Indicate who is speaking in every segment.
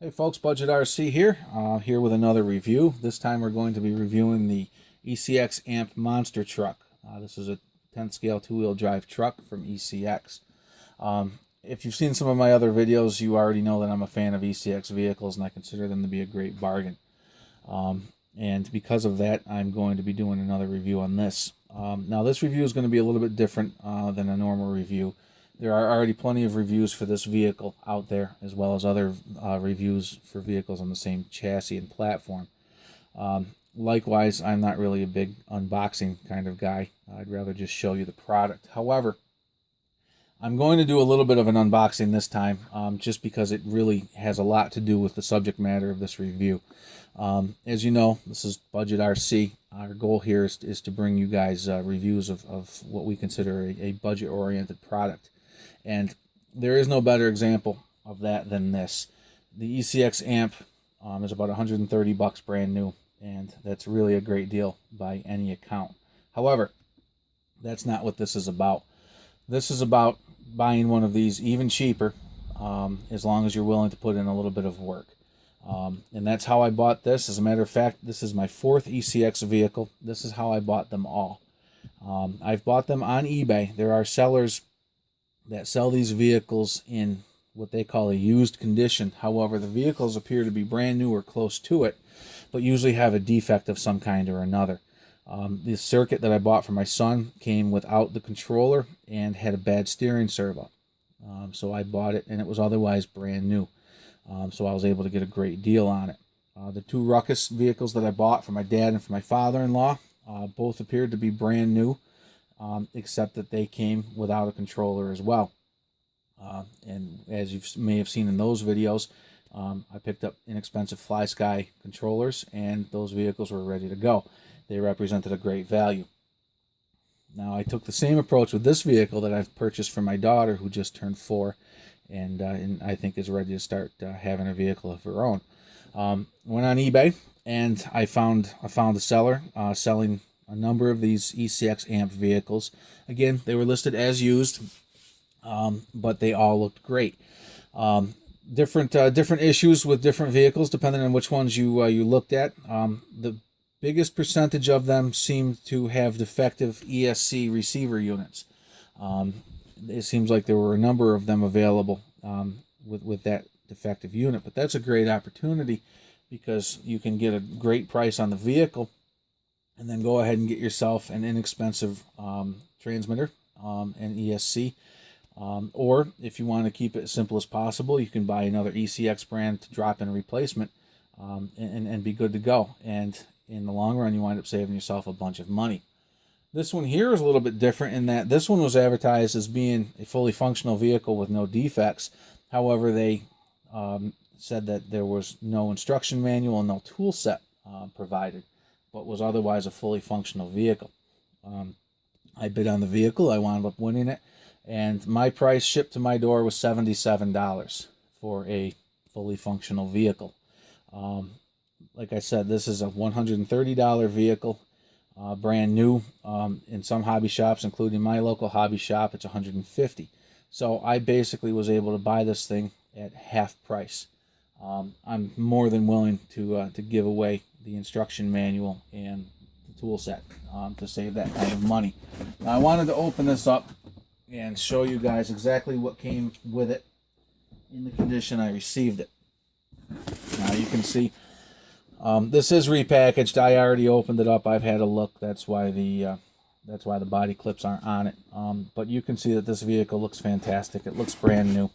Speaker 1: Hey folks, Budget RC here, here with another review. This time we're going to be reviewing the ECX Amp Monster Truck. This is a 10th scale two-wheel drive truck from ECX. If you've seen some of my other videos, you already know that I'm a fan of ECX vehicles and I consider them to be a great bargain. And because of that, I'm going to be doing another review on this. Now this review is going to be a little bit different than a normal review. There are already plenty of reviews for this vehicle out there, as well as other reviews for vehicles on the same chassis and platform. Likewise, I'm not really a big unboxing kind of guy. I'd rather just show you the product. However, I'm going to do a little bit of an unboxing this time, just because it really has a lot to do with the subject matter of this review. As you know, this is Budget RC. Our goal here is to bring you guys reviews of what we consider a budget-oriented product. And there is no better example of that than this. The ECX Amp is about 130 bucks brand new, and that's really a great deal by any account. However, that's not what this is about. This is about buying one of these even cheaper, as long as you're willing to put in a little bit of work. And that's how I bought this. As a matter of fact, this is my fourth ECX vehicle. This is how I bought them all. I've bought them on eBay. There are sellers that sell these vehicles in what they call a used condition. However, the vehicles appear to be brand new or close to it, but usually have a defect of some kind or another. The circuit that I bought for my son came without the controller and had a bad steering servo. So I bought it, and it was otherwise brand new. So I was able to get a great deal on it. The two Ruckus vehicles that I bought for my dad and for my father-in-law both appeared to be brand new, except that they came without a controller as well. And as you may have seen in those videos, I picked up inexpensive FlySky controllers, and those vehicles were ready to go. They represented a great value. Now, I took the same approach with this vehicle that I've purchased for my daughter, who just turned 4, and I think is ready to start having a vehicle of her own. Went on eBay, and I found a seller selling a number of these ECX Amp vehicles. Again, they were listed as used, but they all looked great. Different issues with different vehicles depending on which ones you looked at. The biggest percentage of them seemed to have defective ESC receiver units. It seems like there were a number of them available with that defective unit, but that's a great opportunity because you can get a great price on the vehicle and then go ahead and get yourself an inexpensive transmitter and ESC. Or if you want to keep it as simple as possible, you can buy another ECX brand to drop in a replacement and be good to go. And in the long run, you wind up saving yourself a bunch of money. This one here is a little bit different in that this one was advertised as being a fully functional vehicle with no defects. However, they said that there was no instruction manual and no tool set provided, but was otherwise a fully functional vehicle. I bid on the vehicle. I wound up winning it, and my price shipped to my door was $77 for a fully functional vehicle. Like I said, this is a $130 vehicle. Brand new. In some hobby shops, including my local hobby shop, it's $150. So I basically was able to buy this thing at half price. I'm more than willing to give away the instruction manual and the tool set to save that kind of money. Now, I wanted to open this up and show you guys exactly what came with it in the condition I received it. Now you can see this is repackaged. I already opened it up. I've had a look. That's why the body clips aren't on it. But you can see that this vehicle looks fantastic. It looks brand new.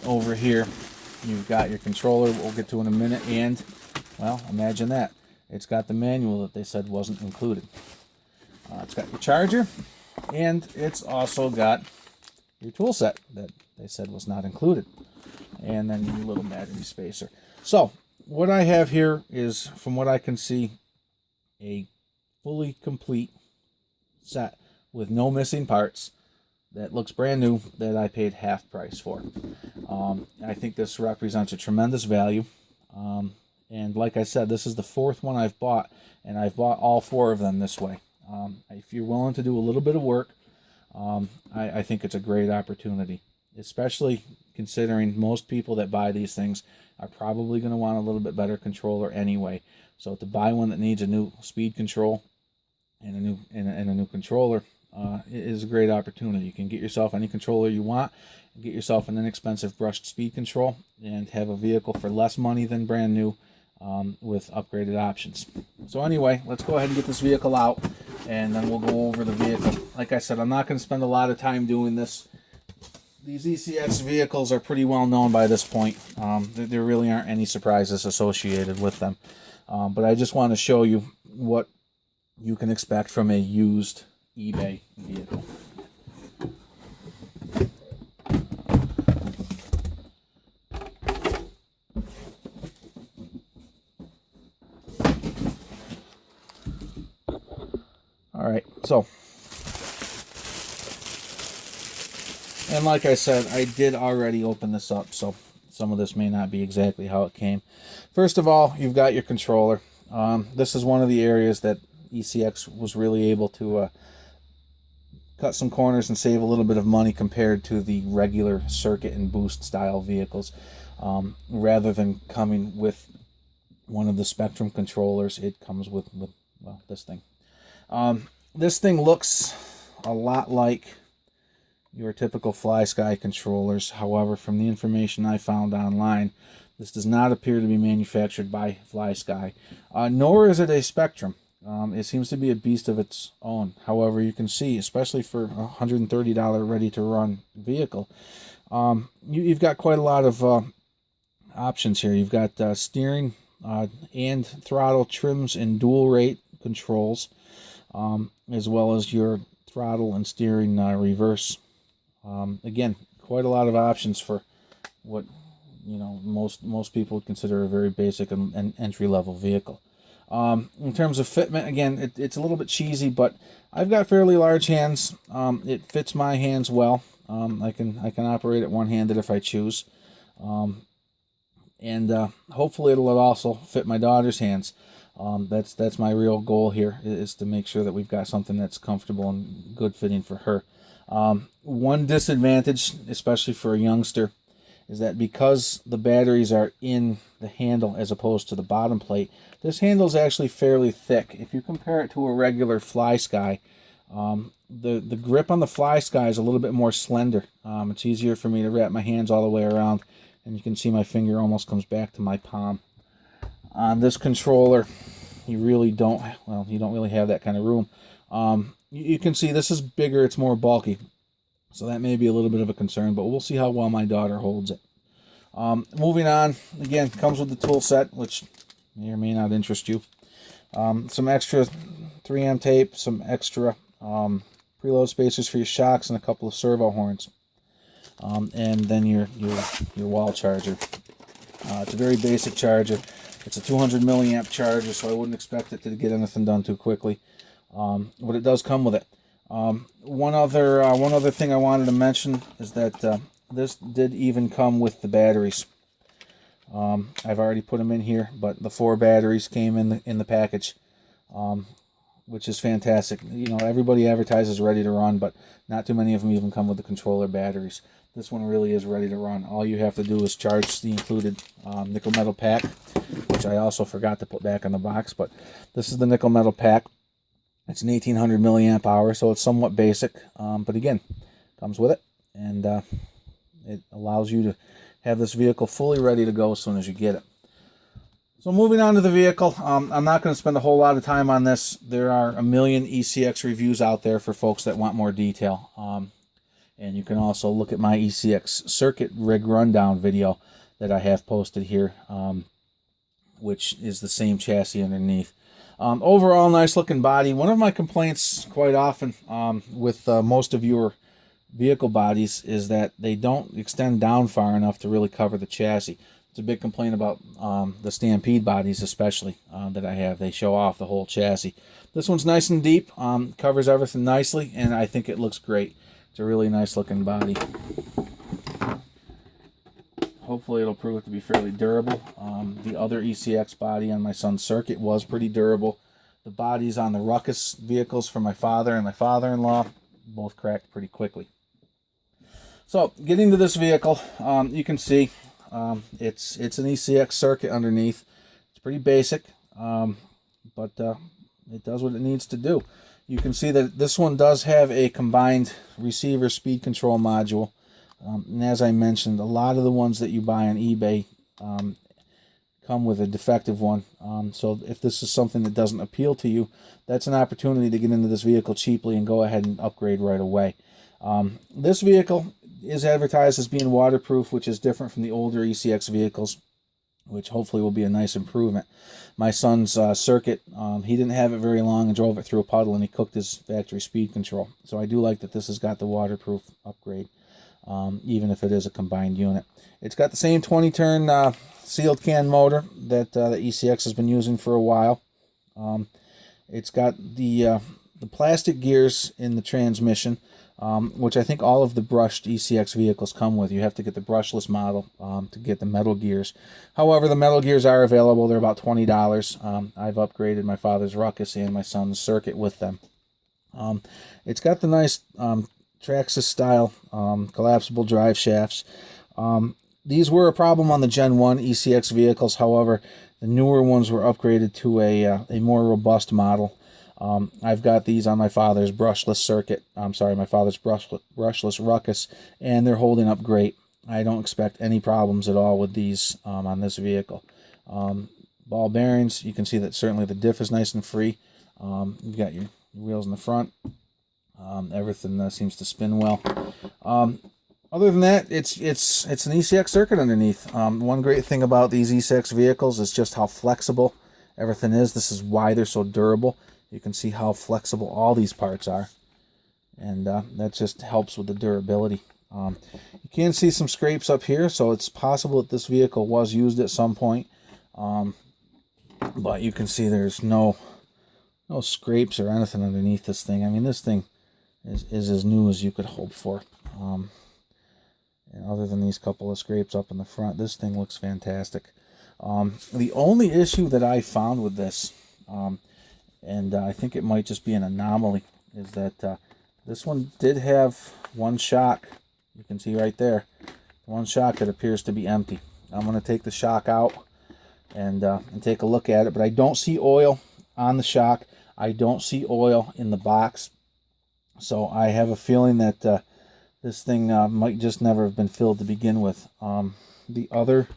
Speaker 1: Over here, you've got your controller. We'll get to in a minute. And, well, imagine that. It's got the manual that they said wasn't included. It's got your charger. And it's also got your tool set that they said was not included. And then your little battery spacer. So, what I have here is, from what I can see, a fully complete set with no missing parts that looks brand new that I paid half price for. I think this represents a tremendous value. And like I said, this is the fourth one I've bought, and I've bought all 4 of them this way. If you're willing to do a little bit of work, I think it's a great opportunity, especially considering most people that buy these things are probably going to want a little bit better controller anyway. So to buy one that needs a new speed control and a new controller is a great opportunity. You can get yourself any controller you want, get yourself an inexpensive brushed speed control, and have a vehicle for less money than brand new with upgraded options. So anyway, let's go ahead and get this vehicle out, and then we'll go over the vehicle. Like I said, I'm not going to spend a lot of time doing this. These ECX vehicles are pretty well known by this point. There really aren't any surprises associated with them. But I just want to show you what you can expect from a used eBay vehicle. All right, so, and like I said, I did already open this up, so some of this may not be exactly how it came. First of all, you've got your controller. This is one of the areas that ECX was really able to cut some corners and save a little bit of money compared to the regular circuit and boost style vehicles. Rather than coming with one of the Spectrum controllers, it comes with well, this thing. This thing looks a lot like your typical FlySky controllers. However, from the information I found online, this does not appear to be manufactured by FlySky, nor is it a Spectrum. It seems to be a beast of its own. However, you can see, especially for a $130 ready-to-run vehicle, you've got quite a lot of options here. You've got steering and throttle trims and dual rate controls, as well as your throttle and steering reverse. Again, quite a lot of options for what most people would consider a very basic and entry-level vehicle. In terms of fitment, again, it's a little bit cheesy, but I've got fairly large hands. It fits my hands well. I can operate it one-handed if I choose, and hopefully it'll also fit my daughter's hands. That's my real goal here, is to make sure that we've got something that's comfortable and good fitting for her. One disadvantage, especially for a youngster, is that because the batteries are in the handle as opposed to the bottom plate, this handle is actually fairly thick. If you compare it to a regular FlySky, the grip on the FlySky is a little bit more slender. It's easier for me to wrap my hands all the way around, and you can see my finger almost comes back to my palm. On this controller, you don't really have that kind of room. You can see this is bigger, it's more bulky. So that may be a little bit of a concern, but we'll see how well my daughter holds it. Moving on, again, comes with the tool set, which may or may not interest you. Some extra 3M tape, some extra preload spacers for your shocks, and a couple of servo horns. And then your wall charger. It's a very basic charger. It's a 200 milliamp charger, so I wouldn't expect it to get anything done too quickly. But it does come with it. One other thing I wanted to mention is that this did even come with the batteries. I've already put them in here, but the 4 batteries came in the package, which is fantastic. Everybody advertises ready to run, but not too many of them even come with the controller batteries. This one really is ready to run. All you have to do is charge the included nickel metal pack, which I also forgot to put back in the box, but this is the nickel metal pack. It's an 1800 milliamp hour, so it's somewhat basic, but again, comes with it, and it allows you to have this vehicle fully ready to go as soon as you get it. So moving on to the vehicle, I'm not going to spend a whole lot of time on this. There are a million ECX reviews out there for folks that want more detail, and you can also look at my ECX circuit rig rundown video that I have posted here, which is the same chassis underneath. Overall, nice looking body. One of my complaints quite often with most of your vehicle bodies is that they don't extend down far enough to really cover the chassis. It's a big complaint about the Stampede bodies, especially that I have. They show off the whole chassis. This one's nice and deep, covers everything nicely, and I think it looks great. It's a really nice looking body. Hopefully it'll prove to be fairly durable. The other ECX body on my son's circuit was pretty durable. The bodies on the Ruckus vehicles for my father and my father-in-law both cracked pretty quickly. So getting to this vehicle, you can see it's an ECX circuit underneath. It's pretty basic, but it does what it needs to do. You can see that this one does have a combined receiver speed control module. And as I mentioned, a lot of the ones that you buy on eBay come with a defective one. So if this is something that doesn't appeal to you, that's an opportunity to get into this vehicle cheaply and go ahead and upgrade right away. This vehicle is advertised as being waterproof, which is different from the older ECX vehicles, which hopefully will be a nice improvement. My son's circuit, he didn't have it very long and drove it through a puddle, and he cooked his factory speed control. So I do like that this has got the waterproof upgrade, even if it is a combined unit. It's got the same 20-turn sealed can motor that the ECX has been using for a while. It's got the plastic gears in the transmission, which I think all of the brushed ECX vehicles come with. You have to get the brushless model to get the metal gears. However, the metal gears are available. They're about $20. I've upgraded my father's Ruckus and my son's circuit with them. It's got the nice Traxxas style collapsible drive shafts. These were a problem on the Gen 1 ECX vehicles. However, the newer ones were upgraded to a more robust model. I've got these on my father's brushless circuit. My father's brushless Ruckus, and they're holding up great. I don't expect any problems at all with these on this vehicle. Ball bearings, you can see that certainly the diff is nice and free. You've got your wheels in the front. Everything seems to spin well. Other than that, it's an ECX circuit underneath. One great thing about these ECX vehicles is just how flexible everything is. This is why they're so durable. You can see how flexible all these parts are, and that just helps with the durability. You can see some scrapes up here, so it's possible that this vehicle was used at some point, but you can see there's no scrapes or anything underneath this thing. I mean, this thing is as new as you could hope for. And other than these couple of scrapes up in the front, this thing looks fantastic. The only issue that I found with this, and I think it might just be an anomaly, is that this one did have one shock. You can see right there, one shock that appears to be empty. I'm going to take the shock out and take a look at it, but I don't see oil on the shock. I don't see oil in the box, so I have a feeling that this thing might just never have been filled to begin with. The other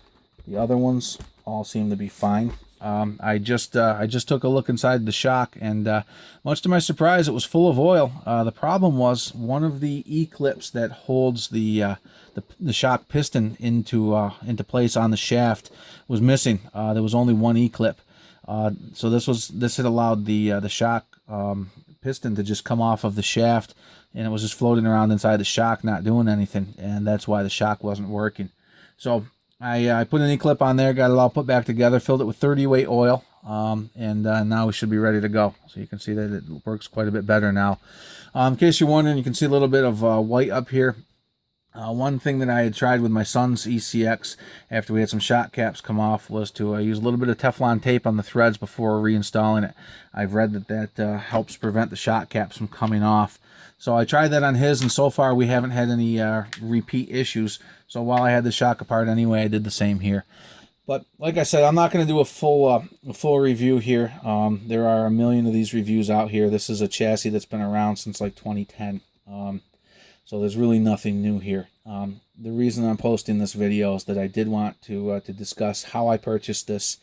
Speaker 1: ones all seem to be fine. I just took a look inside the shock, and much to my surprise, it was full of oil. The problem was one of the E-clips that holds the shock piston into place on the shaft was missing. There was only one E-clip, so this had allowed the shock piston to just come off of the shaft, and it was just floating around inside the shock, not doing anything, and that's why the shock wasn't working. So I put an E-clip on there, got it all put back together, filled it with 30 weight oil, and now we should be ready to go. So you can see that it works quite a bit better now. In case you're wondering, you can see a little bit of white up here. One thing that I had tried with my son's ECX after we had some shock caps come off was to use a little bit of Teflon tape on the threads before reinstalling it. I've read that helps prevent the shock caps from coming off. So I tried that on his, and so far we haven't had any repeat issues. So while I had the shock apart anyway, I did the same here. But like I said, I'm not going to do a full review here. There are a million of these reviews out here. This is a chassis that's been around since like 2010. So there's really nothing new here. The reason I'm posting this video is that I did want to discuss how I purchased this.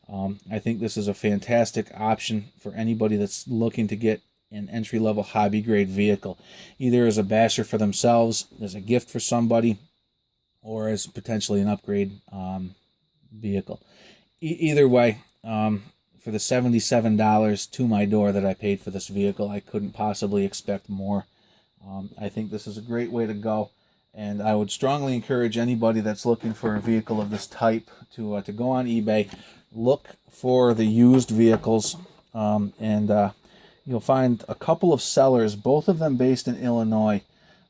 Speaker 1: I think this is a fantastic option for anybody that's looking to get an entry-level hobby-grade vehicle, either as a basher for themselves, as a gift for somebody, or as potentially an upgrade vehicle. Either way, for the $77 to my door that I paid for this vehicle, I couldn't possibly expect more. I think this is a great way to go, and I would strongly encourage anybody that's looking for a vehicle of this type to go on eBay, look for the used vehicles, and you'll find a couple of sellers, both of them based in Illinois,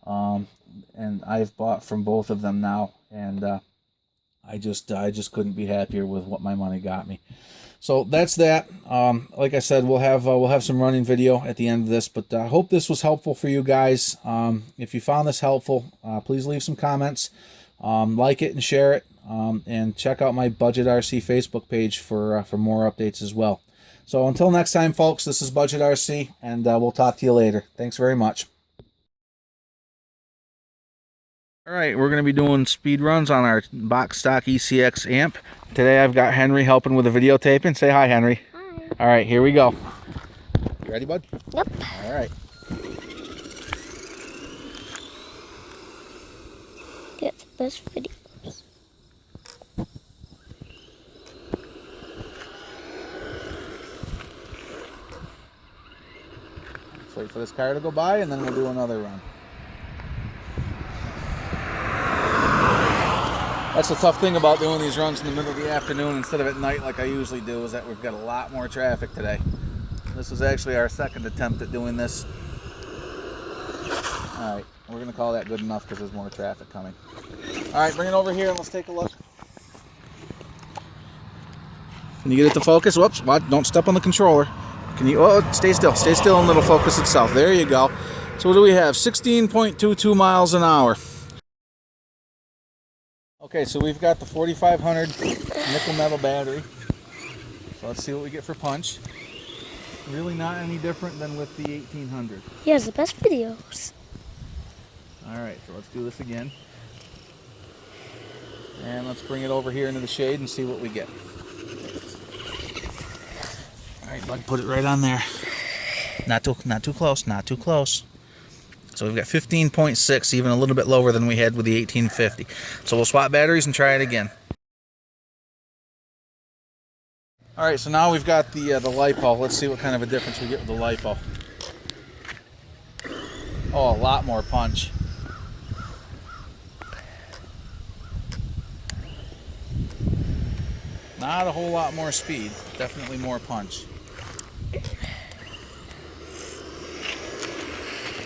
Speaker 1: and I've bought from both of them now, and I just couldn't be happier with what my money got me. So that's that. Like I said, we'll have some running video at the end of this, but I hope this was helpful for you guys. If you found this helpful, please leave some comments, like it and share it, and check out my Budget RC Facebook page for more updates as well. So until next time, folks, this is Budget RC, and we'll talk to you later. Thanks very much. All right, we're going to be doing speed runs on our box stock ECX amp. Today I've got Henry helping with the videotaping. Say hi, Henry.
Speaker 2: Hi.
Speaker 1: All right, here we go. You ready, bud?
Speaker 2: Yep.
Speaker 1: All right.
Speaker 2: Get the best videos.
Speaker 1: Let's wait for this car to go by, and then we'll do another run. That's the tough thing about doing these runs in the middle of the afternoon instead of at night like I usually do, is that we've got a lot more traffic today. This is actually our second attempt at doing this. Alright, we're going to call that good enough because there's more traffic coming. Alright, bring it over here and let's take a look. Can you get it to focus? Whoops, what? Don't step on the controller. Can you, oh, stay still and it'll focus itself. There you go. So what do we have? 16.22 miles an hour. Okay, so we've got the 4500 nickel metal battery. So let's see what we get for punch. Really not any different than with the 1800.
Speaker 2: He has the best videos.
Speaker 1: Alright, so let's do this again. And let's bring it over here into the shade and see what we get. Alright, bud, put it right on there. Not too close, not too close. So we've got 15.6, even a little bit lower than we had with the 1850. So we'll swap batteries and try it again. All right, so now we've got the LiPo. Let's see what kind of a difference we get with the LiPo. Oh, a lot more punch. Not a whole lot more speed, definitely more punch.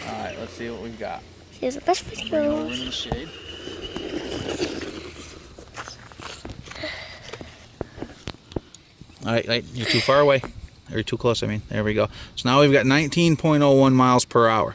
Speaker 1: Alright, let's see what we've got.
Speaker 2: He has the best
Speaker 1: Bring it over
Speaker 2: videos.
Speaker 1: into the shade. Alright, you're too far away. Or you're too close, I mean. There we go. So now we've got 19.01 miles per hour.